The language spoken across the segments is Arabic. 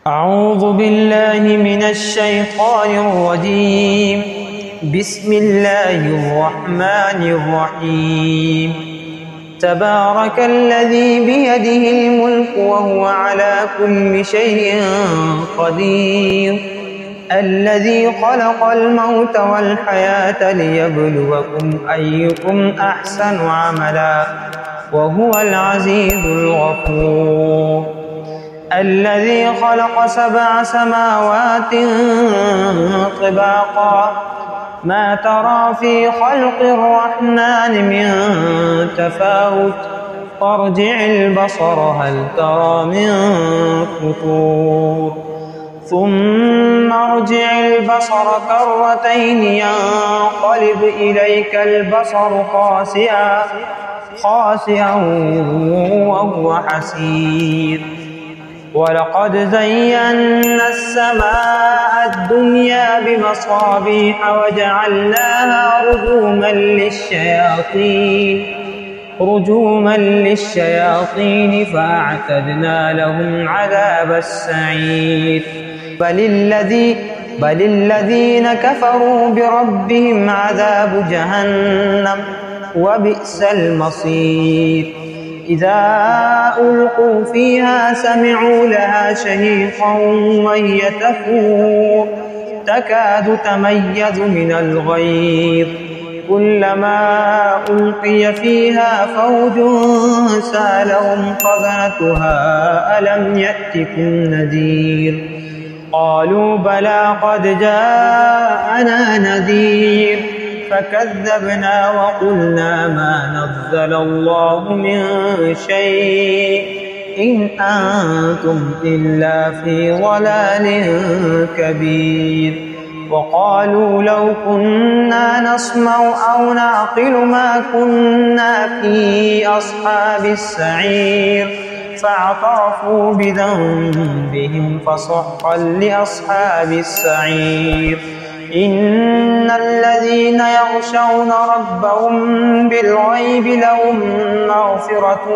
أعوذ بالله من الشيطان الرجيم. بسم الله الرحمن الرحيم. تبارك الذي بيده الملك وهو على كل شيء قدير، الذي خلق الموت والحياة ليبلوكم أيكم أحسن عملا وهو العزيز الغفور. الذي خلق 7 سماوات طباقا، ما ترى في خلق الرحمن من تفاوت، فارجع البصر هل ترى من فطور، ثم ارجع البصر كرتين ينقلب إليك البصر خاسئا وهو حسير. ولقد زينا السماء الدنيا بمصابيح وجعلناها رجوما للشياطين فأعتدنا لهم عذاب السعير. بل الذين كفروا بربهم عذاب جهنم وبئس المصير. إذا ألقوا فيها سمعوا لها شهيقا وهي تفور، تكاد تميز من الغيظ، كلما ألقي فيها فوج سألهم خزنتها ألم يأتكم نذير، قالوا بلى قد جاءنا نذير، فكذبنا وقلنا ما نزل الله من شيء إن أنتم إلا في ضلال كبير. وقالوا لو كنا نسمع أو نعقل ما كنا في أصحاب السعير، فاعترفوا بذنبهم فسحقا لأصحاب السعير. إن الذين يخشون ربهم بالغيب لهم مغفرة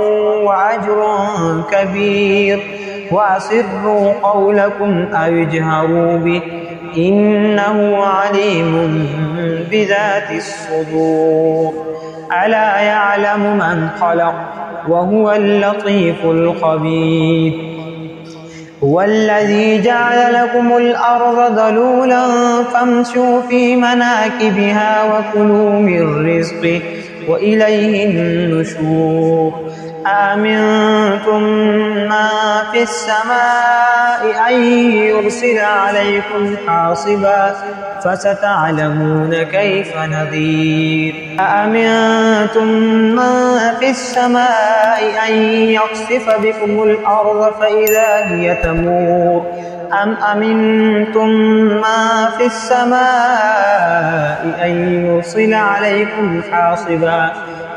وأجر كبير. وأسروا قولكم أو اجهروا به إنه عليم بذات الصدور. ألا يعلم من خلق وهو اللطيف الخبير. هو الذي جعل لكم الأرض ذلولا فامشوا في مناكبها وكلوا من رزقه وإليه النشور. أأمنتم من في السماء أن يرسل عليكم حاصبا فستعلمون كيف نذير. أأمنتم من في السماء أن يخسف بكم الأرض فإذا هي تمور، أم أمنتم من في السماء أن يرسل عليكم حاصبا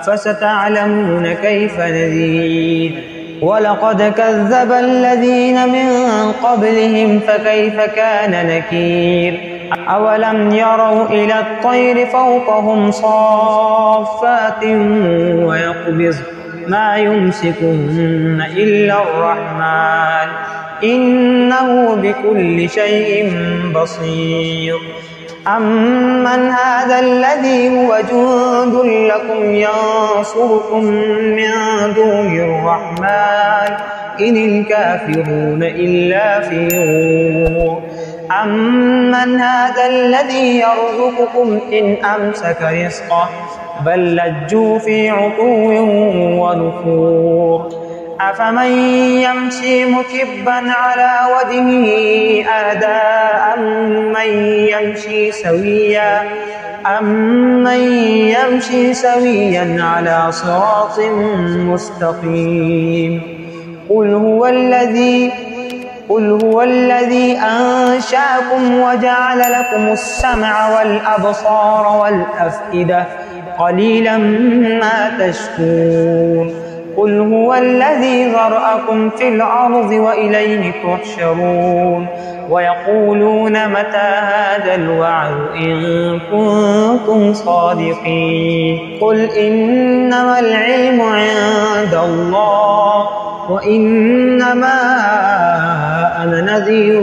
فستعلمون كيف نذير. ولقد كذب الذين من قبلهم فكيف كان نكير. أولم يروا إلى الطير فوقهم صافات ويقبض ما يمسكهن إلا الرحمن إنه بكل شيء بصير. أمن هذا الذي هو جند لكم ينصركم من دون الرحمن إن الكافرون إلا في غرور. أمن هذا الذي يرزقكم إن أمسك رزقه بل لجوا في عتو ونفور. أفمن يمشي مكبا على وجهه أهدى أمن يمشي سويا على صراط مستقيم. قل هو الذي أنشأكم وجعل لكم السمع والأبصار والأفئدة قليلا ما تشكرون. قل هو الذي ذرأكم في الأرض وإليه تحشرون. ويقولون متى هذا الوعد إن كنتم صادقين. قل إنما العلم عند الله وإنما أنا نذير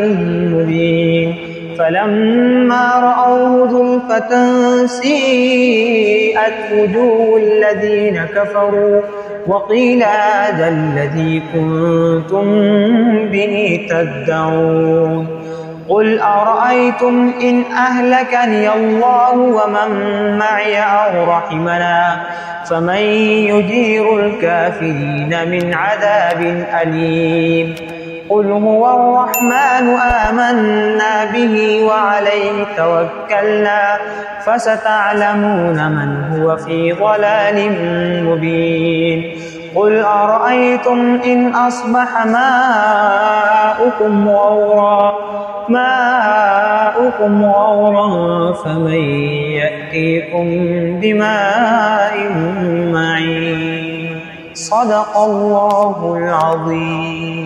مبين فلما رأوه زلفة سيئت وجوه الذين كفروا وقيل هذا الذي كنتم به تدعون قل أرأيتم إن أهلكني الله ومن معي أو رحمنا فمن يجير الكافرين من عذاب أليم قل هو الرحمن آمنا به وعليه توكلنا فستعلمون من هو في ضلال مبين قل أرأيتم إن أصبح ماؤكم غورا فمن يأتيكم بماء معين صدق الله العظيم.